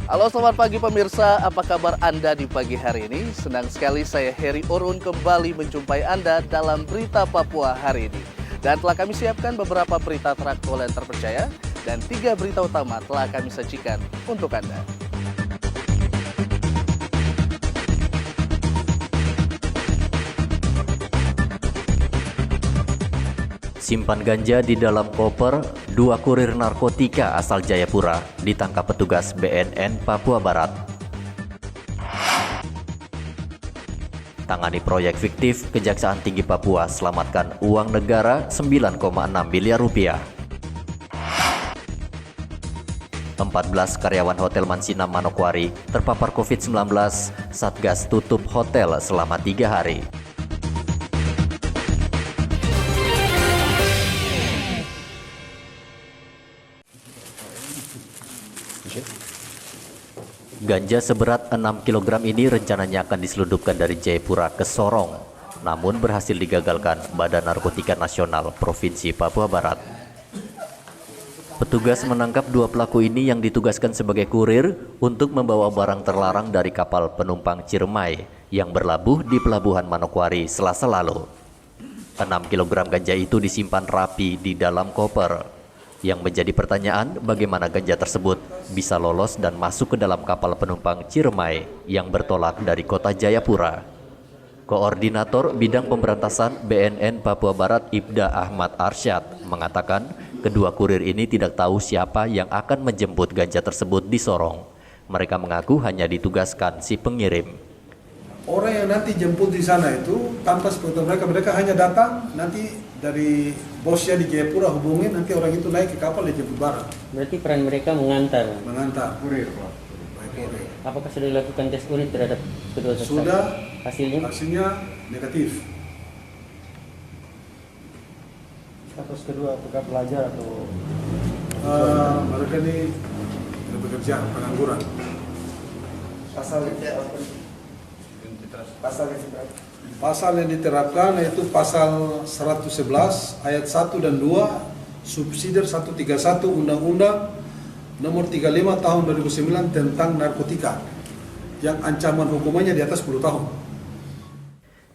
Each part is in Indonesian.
Halo selamat pagi pemirsa, apa kabar Anda di pagi hari ini? Senang sekali saya Heri Orun kembali menjumpai Anda dalam Berita Papua hari ini. Dan telah kami siapkan beberapa berita teraktual dan terpercaya, dan 3 berita utama telah kami sajikan untuk Anda. Simpan ganja di dalam koper, 2 kurir narkotika asal Jayapura ditangkap petugas BNN Papua Barat. Tangani proyek fiktif, Kejaksaan Tinggi Papua selamatkan uang negara 9,6 miliar rupiah. 14 karyawan Hotel Mansina Manokwari terpapar COVID-19, Satgas tutup hotel selama 3 hari. Ganja seberat 6 kg ini rencananya akan diselundupkan dari Jayapura ke Sorong, namun berhasil digagalkan Badan Narkotika Nasional Provinsi Papua Barat. Petugas menangkap 2 pelaku ini yang ditugaskan sebagai kurir untuk membawa barang terlarang dari kapal penumpang Ciremai yang berlabuh di Pelabuhan Manokwari Selasa lalu. 6 kg ganja itu disimpan rapi di dalam koper. Yang menjadi pertanyaan, bagaimana ganja tersebut bisa lolos dan masuk ke dalam kapal penumpang Ciremai yang bertolak dari kota Jayapura. Koordinator Bidang Pemberantasan BNN Papua Barat Ibda Ahmad Arsyad mengatakan kedua kurir ini tidak tahu siapa yang akan menjemput ganja tersebut di Sorong. Mereka mengaku hanya ditugaskan si pengirim. Orang yang nanti jemput di sana itu tanpa sepengetahuan mereka hanya datang, nanti dari bosnya di Jayapura hubungin, nanti orang itu naik ke kapal dan jemput barang. Berarti peran mereka mengantar? Mengantar. Kurir. Apakah sudah dilakukan tes urin terhadap kedua tersangka? Sudah. Hasilnya negatif. Status kedua apakah pelajar atau? Mereka ini bekerja, pengangguran. Pasal yang diterapkan yaitu pasal 111 ayat 1 dan 2 subsidi 131 Undang-Undang nomor 35 tahun 2009 tentang narkotika yang ancaman hukumannya di atas 10 tahun.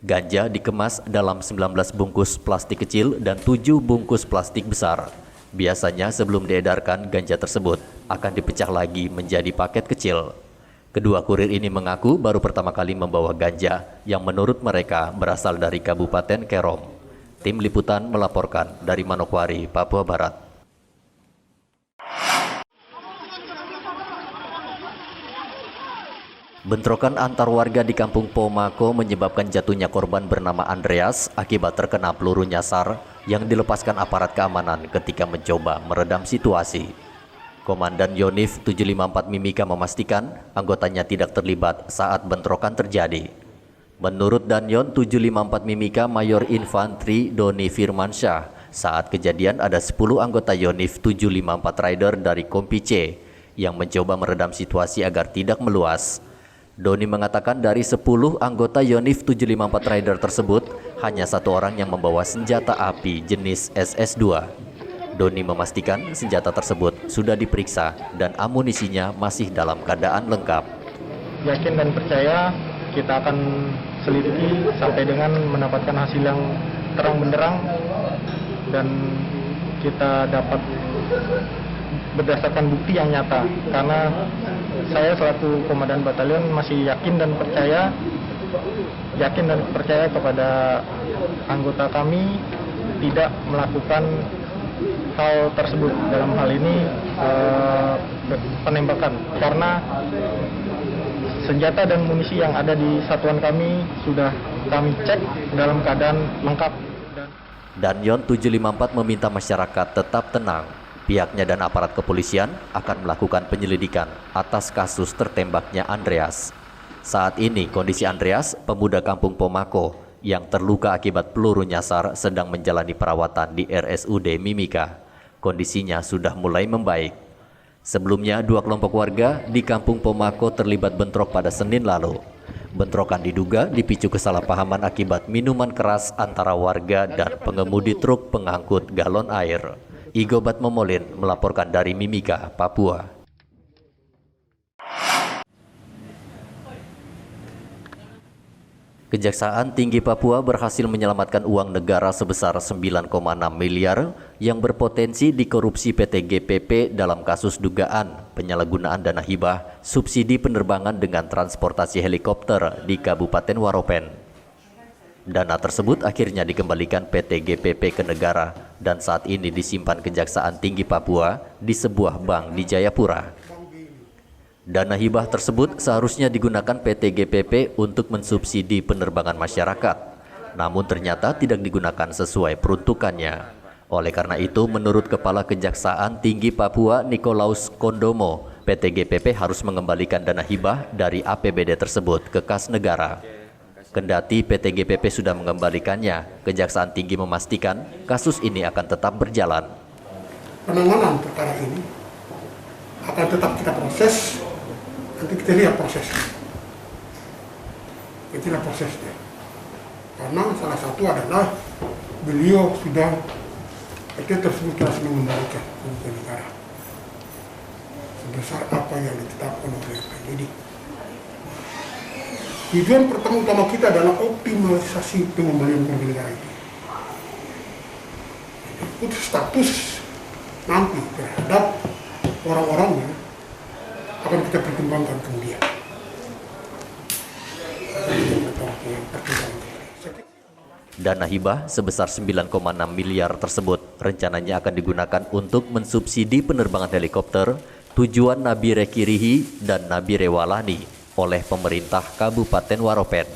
Ganja dikemas dalam 19 bungkus plastik kecil dan 7 bungkus plastik besar. Biasanya sebelum diedarkan, ganja tersebut akan dipecah lagi menjadi paket kecil. Kedua kurir ini mengaku baru pertama kali membawa ganja yang menurut mereka berasal dari Kabupaten Kerom. Tim Liputan melaporkan dari Manokwari, Papua Barat. Bentrokan antar warga di Kampung Pomako menyebabkan jatuhnya korban bernama Andreas akibat terkena peluru nyasar yang dilepaskan aparat keamanan ketika mencoba meredam situasi. Komandan Yonif 754 Mimika memastikan anggotanya tidak terlibat saat bentrokan terjadi. Menurut Danyon 754 Mimika Mayor Infantri Doni Firmansyah, saat kejadian ada 10 anggota Yonif 754 Rider dari Kompi C yang mencoba meredam situasi agar tidak meluas. Doni mengatakan dari 10 anggota Yonif 754 Rider tersebut, hanya 1 orang yang membawa senjata api jenis SS2. Doni memastikan senjata tersebut sudah diperiksa dan amunisinya masih dalam keadaan lengkap. Yakin dan percaya kita akan selidiki sampai dengan mendapatkan hasil yang terang benderang dan kita dapat berdasarkan bukti yang nyata. Karena saya selaku komandan batalion masih yakin dan percaya kepada anggota kami tidak melakukan hal tersebut, dalam hal ini penembakan, karena senjata dan munisi yang ada di satuan kami sudah kami cek dalam keadaan lengkap. Danyon 754 meminta masyarakat tetap tenang. Pihaknya dan aparat kepolisian akan melakukan penyelidikan atas kasus tertembaknya Andreas. Saat ini kondisi Andreas, pemuda Kampung Pomako yang terluka akibat peluru nyasar, sedang menjalani perawatan di RSUD Mimika. Kondisinya sudah mulai membaik. Sebelumnya, 2 kelompok warga di Kampung Pomako terlibat bentrok pada Senin lalu. Bentrokan diduga dipicu kesalahpahaman akibat minuman keras antara warga dan pengemudi truk pengangkut galon air. Igobat Momolin melaporkan dari Mimika, Papua. Kejaksaan Tinggi Papua berhasil menyelamatkan uang negara sebesar 9,6 miliar yang berpotensi dikorupsi PT GPP dalam kasus dugaan penyalahgunaan dana hibah subsidi penerbangan dengan transportasi helikopter di Kabupaten Waropen. Dana tersebut akhirnya dikembalikan PT GPP ke negara dan saat ini disimpan Kejaksaan Tinggi Papua di sebuah bank di Jayapura. Dana hibah tersebut seharusnya digunakan PT GPP untuk mensubsidi penerbangan masyarakat, namun ternyata tidak digunakan sesuai peruntukannya. Oleh karena itu, menurut Kepala Kejaksaan Tinggi Papua Nikolaus Kondomo, PT GPP harus mengembalikan dana hibah dari APBD tersebut ke kas negara. Kendati PT GPP sudah mengembalikannya, Kejaksaan Tinggi memastikan kasus ini akan tetap berjalan. Penanganan perkara ini akan tetap kita proses. Nanti kita lihat prosesnya. Kita lihat prosesnya. Karena salah satu adalah beliau sudah PT tersebut harus mengembalikan ke negara sebesar apa yang ditetapkan oleh penyidik. Tujuan pertama utama kita adalah optimalisasi pengembalian kerugian negara ini. Untuk status nanti terhadap orang-orangnya akan kita pertimbangkan kemudian. Dana hibah sebesar 9,6 miliar tersebut rencananya akan digunakan untuk mensubsidi penerbangan helikopter tujuan Nabire Kirihi dan Nabire Walani oleh pemerintah Kabupaten Waropen.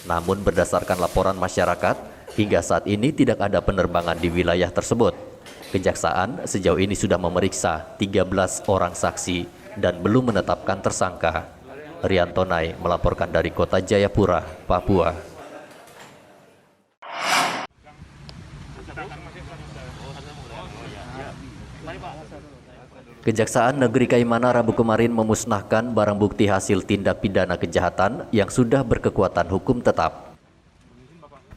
Namun berdasarkan laporan masyarakat, hingga saat ini tidak ada penerbangan di wilayah tersebut. Kejaksaan sejauh ini sudah memeriksa 13 orang saksi dan belum menetapkan tersangka. Riantonai melaporkan dari Kota Jayapura, Papua. Kejaksaan Negeri Kaimana Rabu kemarin memusnahkan barang bukti hasil tindak pidana kejahatan yang sudah berkekuatan hukum tetap.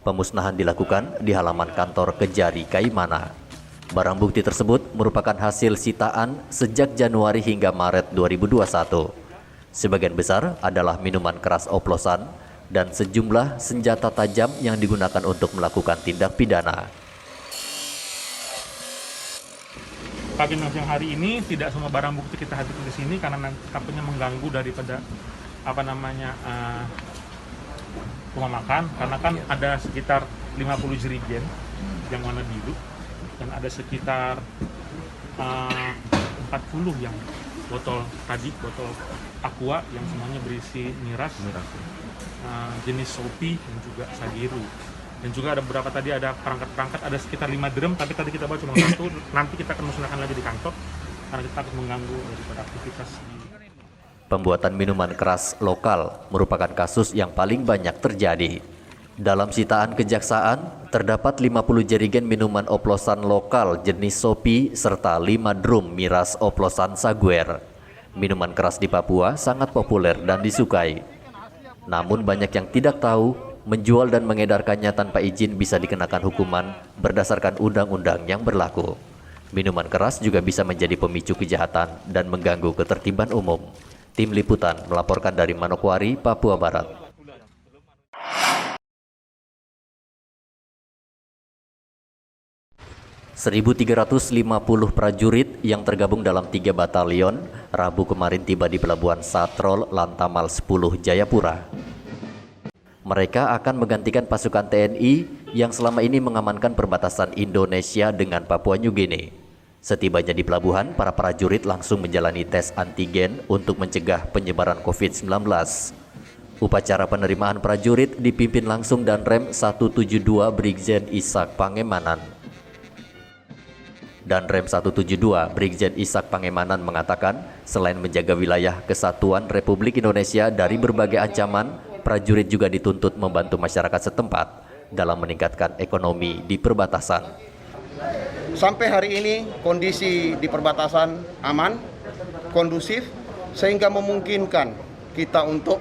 Pemusnahan dilakukan di halaman kantor Kejari Kaimana. Barang bukti tersebut merupakan hasil sitaan sejak Januari hingga Maret 2021. Sebagian besar adalah minuman keras oplosan dan sejumlah senjata tajam yang digunakan untuk melakukan tindak pidana. Agenda siang hari ini tidak semua barang bukti kita hadirkan di sini karena takutnya mengganggu daripada rumah makan, karena kan ada sekitar 50 jerigen yang warna biru dan ada sekitar 40 yang botol aqua yang semuanya berisi miras jenis Sopi dan juga Sagiru. Dan juga ada beberapa tadi ada perangkat-perangkat, ada sekitar 5 drum, tapi tadi kita bawa cuma 1. Nanti kita akan musnahkan lagi di kantor karena kita takut mengganggu daripada aktivitas di... Pembuatan minuman keras lokal merupakan kasus yang paling banyak terjadi. Dalam sitaan kejaksaan, terdapat 50 jerigen minuman oplosan lokal jenis Sopi serta 5 drum miras oplosan Saguer. Minuman keras di Papua sangat populer dan disukai. Namun banyak yang tidak tahu, menjual dan mengedarkannya tanpa izin bisa dikenakan hukuman berdasarkan undang-undang yang berlaku. Minuman keras juga bisa menjadi pemicu kejahatan dan mengganggu ketertiban umum. Tim Liputan melaporkan dari Manokwari, Papua Barat. ...1.350 prajurit yang tergabung dalam 3 batalion Rabu kemarin tiba di Pelabuhan Satrol Lantamal 10 Jayapura. Mereka akan menggantikan pasukan TNI yang selama ini mengamankan perbatasan Indonesia dengan Papua New Guinea. Setibanya di pelabuhan, para prajurit langsung menjalani tes antigen untuk mencegah penyebaran COVID-19. Upacara penerimaan prajurit dipimpin langsung Danrem 172 Brigjen Ishak Pangemanan. Danrem 172 Brigjen Ishak Pangemanan mengatakan, selain menjaga wilayah kesatuan Republik Indonesia dari berbagai ancaman, prajurit juga dituntut membantu masyarakat setempat dalam meningkatkan ekonomi di perbatasan. Sampai hari ini kondisi di perbatasan aman, kondusif, sehingga memungkinkan kita untuk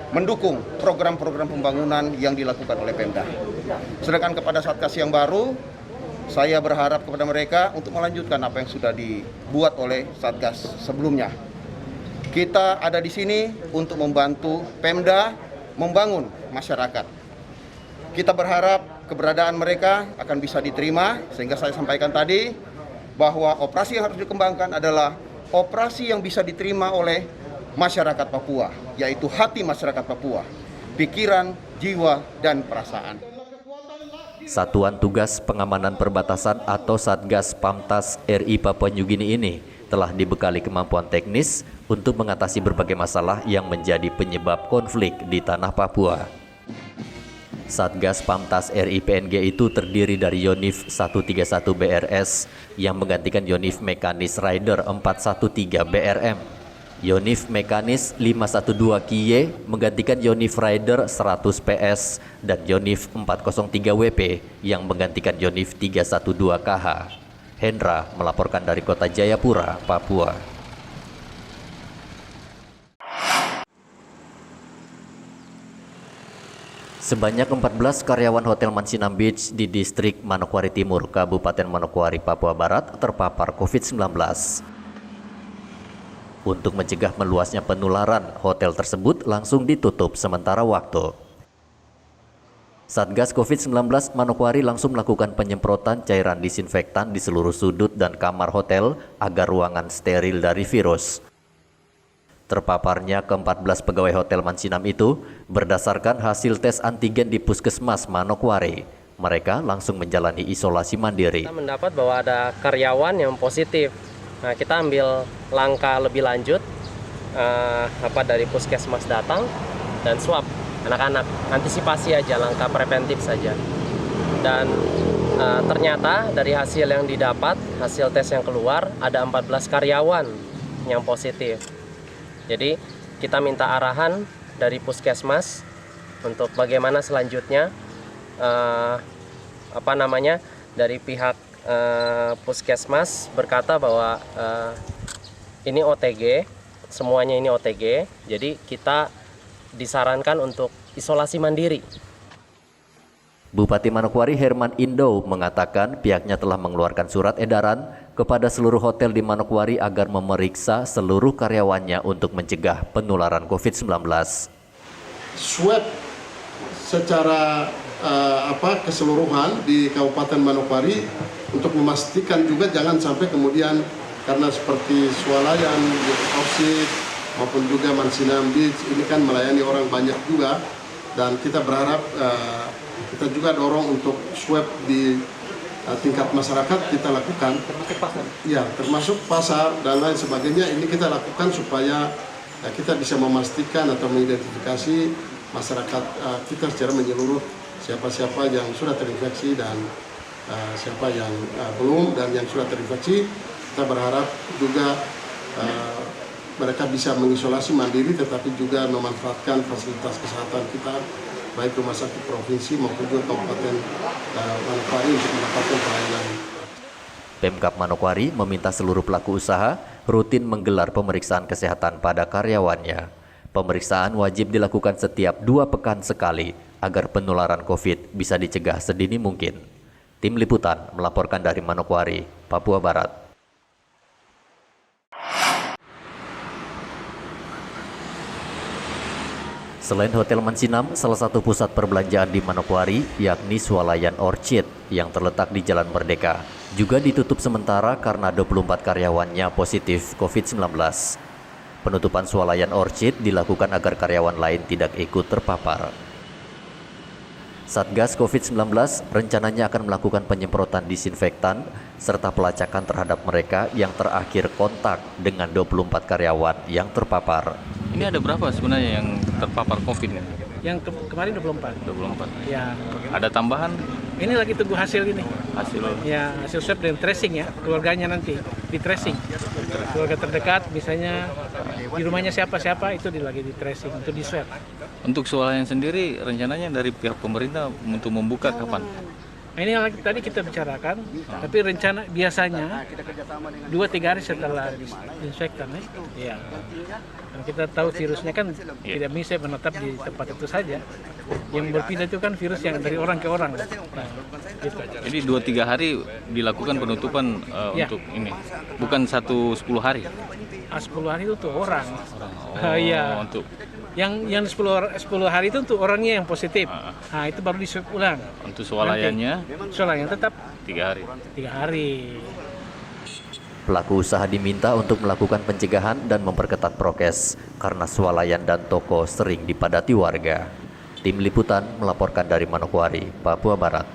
mendukung program-program pembangunan yang dilakukan oleh Pemda. Sedangkan kepada Satgas yang baru, saya berharap kepada mereka untuk melanjutkan apa yang sudah dibuat oleh Satgas sebelumnya. Kita ada di sini untuk membantu Pemda membangun masyarakat. Kita berharap keberadaan mereka akan bisa diterima, sehingga saya sampaikan tadi bahwa operasi yang harus dikembangkan adalah operasi yang bisa diterima oleh masyarakat Papua, yaitu hati masyarakat Papua, pikiran, jiwa, dan perasaan. Satuan Tugas Pengamanan Perbatasan atau Satgas Pamtas RI Papua Nugini ini telah dibekali kemampuan teknis untuk mengatasi berbagai masalah yang menjadi penyebab konflik di tanah Papua. Satgas Pamtas RI PNG itu terdiri dari Yonif 131 BRS yang menggantikan Yonif Mekanis Rider 413 BRM. Yonif Mekanis 512 Kie menggantikan Yonif Rider 100 PS dan Yonif 403 WP yang menggantikan Yonif 312 KH. Hendra melaporkan dari Kota Jayapura, Papua. Sebanyak 14 karyawan Hotel Mansinam Beach di distrik Manokwari Timur, Kabupaten Manokwari, Papua Barat terpapar COVID-19. Untuk mencegah meluasnya penularan, hotel tersebut langsung ditutup sementara waktu. Satgas COVID-19 Manokwari langsung melakukan penyemprotan cairan disinfektan di seluruh sudut dan kamar hotel agar ruangan steril dari virus. Terpaparnya ke-14 pegawai Hotel Mansinam itu berdasarkan hasil tes antigen di Puskesmas Manokwari. Mereka langsung menjalani isolasi mandiri. Kita mendapat bahwa ada karyawan yang positif. Nah, kita ambil langkah lebih lanjut dari Puskesmas datang dan swab anak-anak. Antisipasi aja, langkah preventif saja. Dan ternyata dari hasil yang didapat, hasil tes yang keluar, ada 14 karyawan yang positif. Jadi kita minta arahan dari Puskesmas untuk bagaimana selanjutnya dari pihak Puskesmas berkata bahwa ini OTG, semuanya ini OTG, jadi kita disarankan untuk isolasi mandiri. Bupati Manokwari Herman Indo mengatakan pihaknya telah mengeluarkan surat edaran kepada seluruh hotel di Manokwari agar memeriksa seluruh karyawannya untuk mencegah penularan COVID-19. Swab secara keseluruhan di Kabupaten Manokwari untuk memastikan juga jangan sampai kemudian karena seperti Swalayan, Orchid maupun juga Mansinam Beach ini kan melayani orang banyak juga, dan kita berharap kita juga dorong untuk swab di tingkat masyarakat kita lakukan, termasuk pasar. Ya, termasuk pasar dan lain sebagainya. Ini kita lakukan supaya kita bisa memastikan atau mengidentifikasi masyarakat kita secara menyeluruh siapa-siapa yang sudah terinfeksi dan siapa yang belum, dan yang sudah terinfeksi kita berharap juga mereka bisa mengisolasi mandiri tetapi juga memanfaatkan fasilitas kesehatan kita baik rumah sakit provinsi maupun juga Kabupaten Manokwari untuk mendapatkan pelayanan. Pemkab Manokwari meminta seluruh pelaku usaha rutin menggelar pemeriksaan kesehatan pada karyawannya. Pemeriksaan wajib dilakukan setiap 2 pekan sekali agar penularan COVID bisa dicegah sedini mungkin. Tim Liputan melaporkan dari Manokwari, Papua Barat. Selain Hotel Mansinam, salah satu pusat perbelanjaan di Manokwari, yakni Swalayan Orchid yang terletak di Jalan Merdeka, juga ditutup sementara karena 24 karyawannya positif COVID-19. Penutupan Swalayan Orchid dilakukan agar karyawan lain tidak ikut terpapar. Satgas COVID-19 rencananya akan melakukan penyemprotan disinfektan serta pelacakan terhadap mereka yang terakhir kontak dengan 24 karyawan yang terpapar. Ini ada berapa sebenarnya yang terpapar COVID ini? Yang kemarin 24. 24. Ya. Ada tambahan? Ini lagi tunggu hasil ini. Hasil? Ya, hasil swab dan tracing ya. Keluarganya nanti di tracing. Keluarga terdekat, misalnya di rumahnya siapa-siapa itu lagi di tracing untuk di swab. Untuk Swalayan sendiri rencananya dari pihak pemerintah untuk membuka kapan? Nah, ini yang tadi kita bicarakan, tapi rencana biasanya 2-3 hari setelah disinfektan ya. Dan kita tahu virusnya kan tidak bisa menetap di tempat itu saja. Yang berpindah itu kan virus yang dari orang ke orang. Nah, gitu. Jadi 2-3 hari dilakukan penutupan untuk ini, bukan 10 hari? 10 hari itu orang. Iya. Untuk Yang 10 hari itu untuk orangnya yang positif. Nah, itu baru di swab ulang. Untuk swalayannya? Swalayan tetap 3 hari. 3 hari. Pelaku usaha diminta untuk melakukan pencegahan dan memperketat prokes karena swalayan dan toko sering dipadati warga. Tim Liputan melaporkan dari Manokwari, Papua Barat.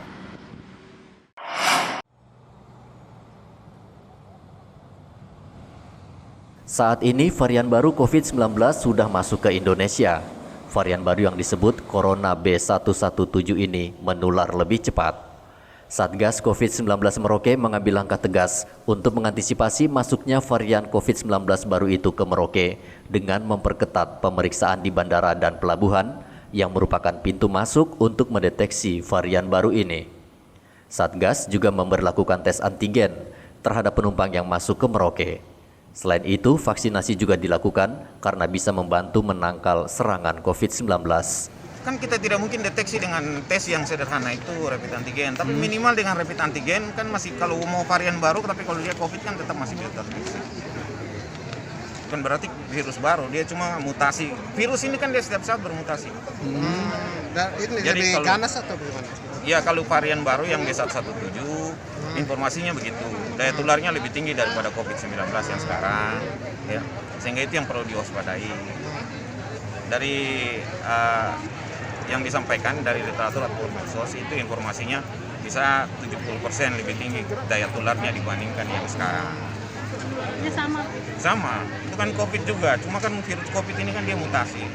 Saat ini varian baru COVID-19 sudah masuk ke Indonesia. Varian baru yang disebut Corona B117 ini menular lebih cepat. Satgas COVID-19 Merauke mengambil langkah tegas untuk mengantisipasi masuknya varian COVID-19 baru itu ke Merauke dengan memperketat pemeriksaan di bandara dan pelabuhan yang merupakan pintu masuk untuk mendeteksi varian baru ini. Satgas juga memberlakukan tes antigen terhadap penumpang yang masuk ke Merauke. Selain itu, vaksinasi juga dilakukan karena bisa membantu menangkal serangan COVID-19. Kan kita tidak mungkin deteksi dengan tes yang sederhana itu rapid antigen, tapi minimal dengan rapid antigen kan masih, kalau mau varian baru tapi kalau dia COVID kan tetap masih bisa terdeteksi. Kan berarti virus baru, dia cuma mutasi. Virus ini kan dia setiap saat bermutasi. Dan ini jadi lebih kalau, ganas atau bagaimana? Ya kalau varian baru yang B117 informasinya begitu, daya tularnya lebih tinggi daripada COVID-19 yang sekarang, ya. Sehingga itu yang perlu diwaspadai. Dari yang disampaikan dari literatur atau medsos itu informasinya bisa 70% lebih tinggi daya tularnya dibandingkan yang sekarang. Ini sama, itu kan COVID juga, cuma kan virus COVID ini kan dia mutasi.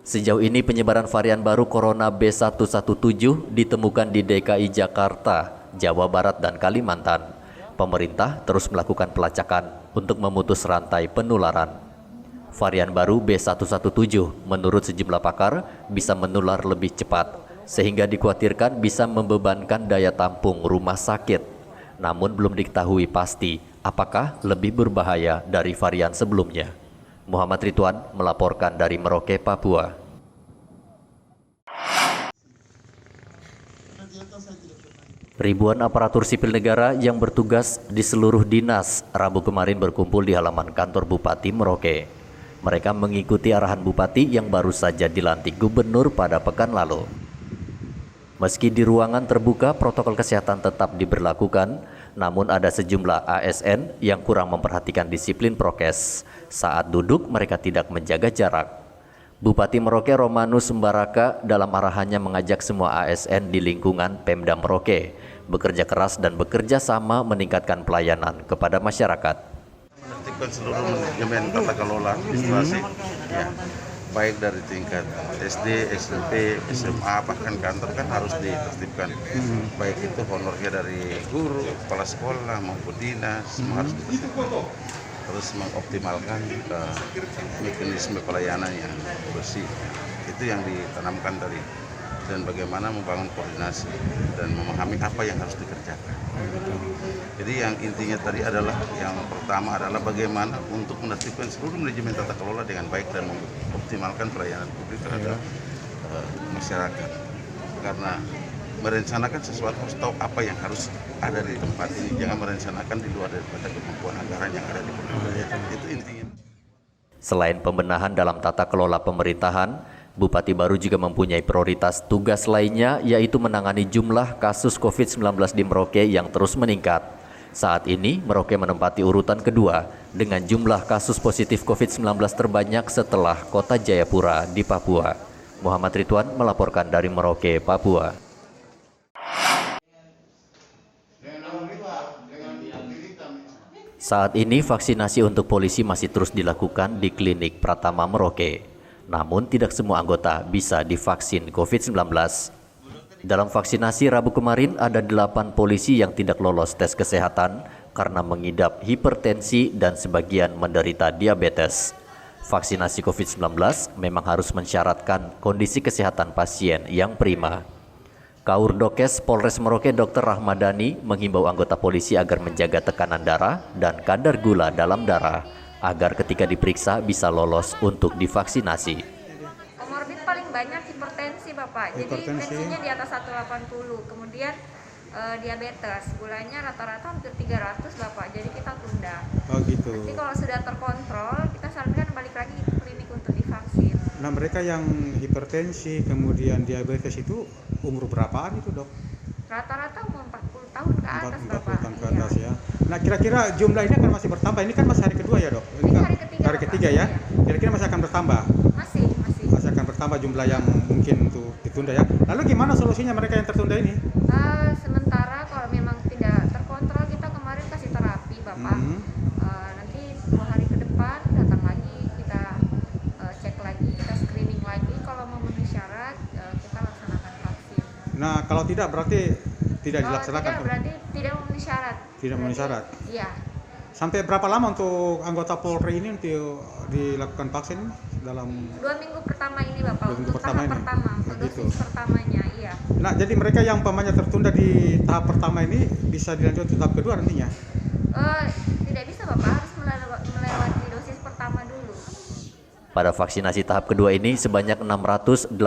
Sejauh ini penyebaran varian baru Corona B117 ditemukan di DKI Jakarta, Jawa Barat, dan Kalimantan. Pemerintah terus melakukan pelacakan untuk memutus rantai penularan. Varian baru B117 menurut sejumlah pakar bisa menular lebih cepat sehingga dikhawatirkan bisa membebankan daya tampung rumah sakit. Namun belum diketahui pasti apakah lebih berbahaya dari varian sebelumnya. Muhammad Ridwan melaporkan dari Merauke, Papua. Ribuan aparatur sipil negara yang bertugas di seluruh dinas Rabu kemarin berkumpul di halaman kantor Bupati Merauke. Mereka mengikuti arahan Bupati yang baru saja dilantik Gubernur pada pekan lalu. Meski di ruangan terbuka, protokol kesehatan tetap diberlakukan, namun ada sejumlah ASN yang kurang memperhatikan disiplin prokes. Saat duduk, mereka tidak menjaga jarak. Bupati Merauke Romanus Sembaraka dalam arahannya mengajak semua ASN di lingkungan Pemda Merauke bekerja keras dan bekerja sama meningkatkan pelayanan kepada masyarakat. Menertibkan seluruh manajemen tata kelola administrasi, ya, baik dari tingkat SD, SMP, SMA, bahkan kantor kan harus ditertibkan. Baik itu honornya dari guru, kepala sekolah maupun dinas, semua harus ditertibkan. Terus mengoptimalkan mekanisme pelayanan yang bersih. Itu yang ditanamkan tadi. Dan bagaimana membangun koordinasi dan memahami apa yang harus dikerjakan. Jadi yang intinya tadi adalah, yang pertama adalah bagaimana untuk menertibkan seluruh manajemen tata kelola dengan baik dan mengoptimalkan pelayanan publik terhadap masyarakat. Karena merencanakan sesuatu harus tahu apa yang harus ada di tempat ini, jangan merencanakan di luar daripada kemampuan anggaran yang ada di pemerintah. Itu intinya. Selain pembenahan dalam tata kelola pemerintahan, Bupati baru juga mempunyai prioritas tugas lainnya, yaitu menangani jumlah kasus COVID-19 di Merauke yang terus meningkat. Saat ini, Merauke menempati urutan kedua dengan jumlah kasus positif COVID-19 terbanyak setelah Kota Jayapura di Papua. Muhammad Ridwan melaporkan dari Merauke, Papua. Saat ini, vaksinasi untuk polisi masih terus dilakukan di klinik Pratama Merauke. Namun tidak semua anggota bisa divaksin COVID-19. Dalam vaksinasi Rabu kemarin ada 8 polisi yang tidak lolos tes kesehatan karena mengidap hipertensi dan sebagian menderita diabetes. Vaksinasi COVID-19 memang harus mensyaratkan kondisi kesehatan pasien yang prima. Kaurdokes Polres Merauke Dr. Rahmadani menghimbau anggota polisi agar menjaga tekanan darah dan kadar gula dalam darah, agar ketika diperiksa bisa lolos untuk divaksinasi. Komorbid paling banyak hipertensi, Bapak. Jadi tensinya di atas 180. Kemudian diabetes, gulanya rata-rata hampir 300, Bapak. Jadi kita tunda. Oh gitu. Nanti kalau sudah terkontrol, kita sarankan balik lagi ke klinik untuk divaksin. Nah mereka yang hipertensi kemudian diabetes itu umur berapaan itu dok? Rata-rata umur 40 tahun ke atas 40 Bapak. tahun ke atas ya. Nah kira-kira jumlah ini akan masih bertambah. Ini kan masih hari kedua ya dok? Ini kan hari ketiga ya. Kira-kira masih akan bertambah? Masih akan bertambah jumlah yang mungkin untuk ditunda ya. Lalu gimana solusinya mereka yang tertunda ini? Sementara kalau memang tidak terkontrol, kita kemarin kasih terapi Bapak. Nanti 2 hari ke depan datang lagi, kita cek lagi, kita screening lagi. Kalau memenuhi syarat, kita laksanakan vaksin. Nah kalau tidak berarti tidak dilaksanakan? Tidak, berarti tidak memenuhi syarat. Tidak memenuhi syarat? Iya. Sampai berapa lama untuk anggota Polri ini untuk dilakukan vaksin dalam 2 minggu pertama ini Bapak, 2 minggu untuk tahap pertama, gitu. dosis pertamanya, iya. Nah jadi mereka yang umpamanya tertunda di tahap pertama ini bisa dilanjut ke tahap kedua nantinya? Tidak bisa Bapak, harus melewati dosis pertama dulu. Pada vaksinasi tahap kedua ini sebanyak 687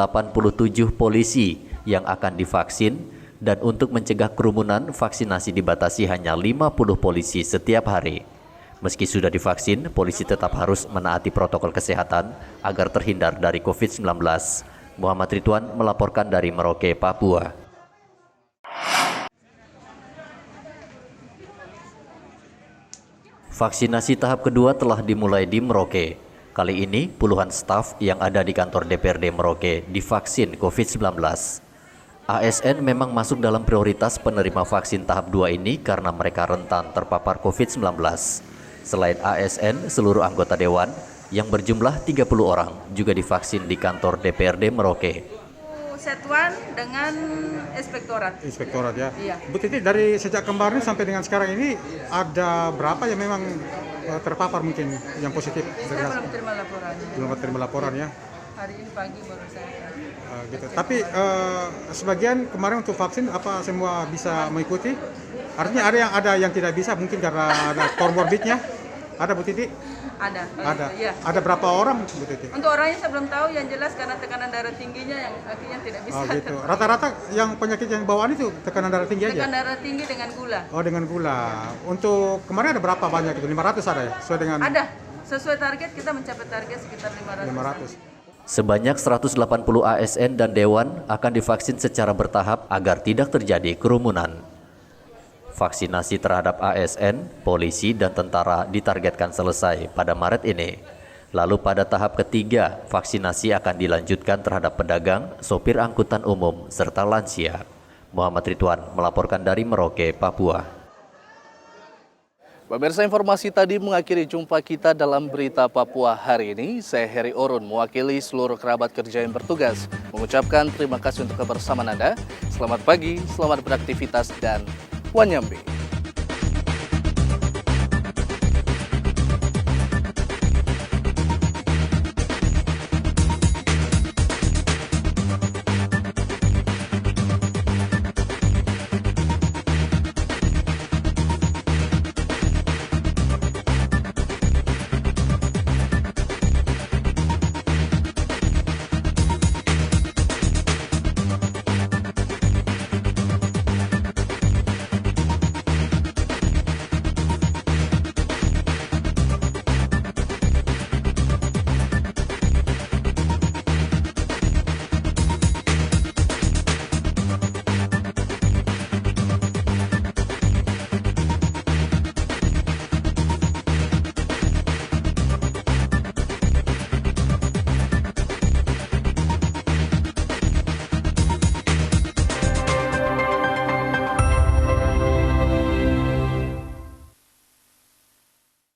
polisi yang akan divaksin, dan untuk mencegah kerumunan, vaksinasi dibatasi hanya 50 polisi setiap hari. Meski sudah divaksin, polisi tetap harus menaati protokol kesehatan agar terhindar dari COVID-19. Muhammad Ridwan melaporkan dari Merauke, Papua. Vaksinasi tahap kedua telah dimulai di Merauke. Kali ini, puluhan staf yang ada di kantor DPRD Merauke divaksin COVID-19. ASN memang masuk dalam prioritas penerima vaksin tahap 2 ini karena mereka rentan terpapar COVID-19. Selain ASN, seluruh anggota dewan yang berjumlah 30 orang juga divaksin di kantor DPRD Merauke. Satuan dengan inspektorat. Inspektorat ya. Iya. Bu Titi, dari sejak kemarin sampai dengan sekarang ini ada berapa yang memang terpapar mungkin yang positif? Saya belum terima laporan. Belum terima laporan ya. Hari ini pagi baru saya. Gitu. Tapi sebagian kemarin untuk vaksin apa semua bisa mengikuti? Artinya ada yang tidak bisa mungkin karena ada comorbidnya. Ada Bu Titi? Ada. Iya. Ada berapa orang Bu Titi? Untuk orangnya saya belum tahu, yang jelas karena tekanan darah tingginya yang akhirnya tidak bisa. Gitu. Rata-rata yang penyakit yang bawaan itu tekanan darah tinggi aja? Tekanan darah tinggi dengan gula. Oh dengan gula. Untuk kemarin ada berapa banyak itu? 500 ada ya? Sesuai dengan... Ada. Sesuai target kita mencapai target sekitar 500. Sebanyak 180 ASN dan Dewan akan divaksin secara bertahap agar tidak terjadi kerumunan. Vaksinasi terhadap ASN, polisi, dan tentara ditargetkan selesai pada Maret ini. Lalu pada tahap ketiga, vaksinasi akan dilanjutkan terhadap pedagang, sopir angkutan umum, serta lansia. Muhammad Ridwan melaporkan dari Merauke, Papua. Pemirsa, informasi tadi mengakhiri jumpa kita dalam Berita Papua hari ini. Saya Heri Orun, mewakili seluruh kerabat kerja yang bertugas, mengucapkan terima kasih untuk kebersamaan Anda. Selamat pagi, selamat beraktivitas, dan Wanyambe.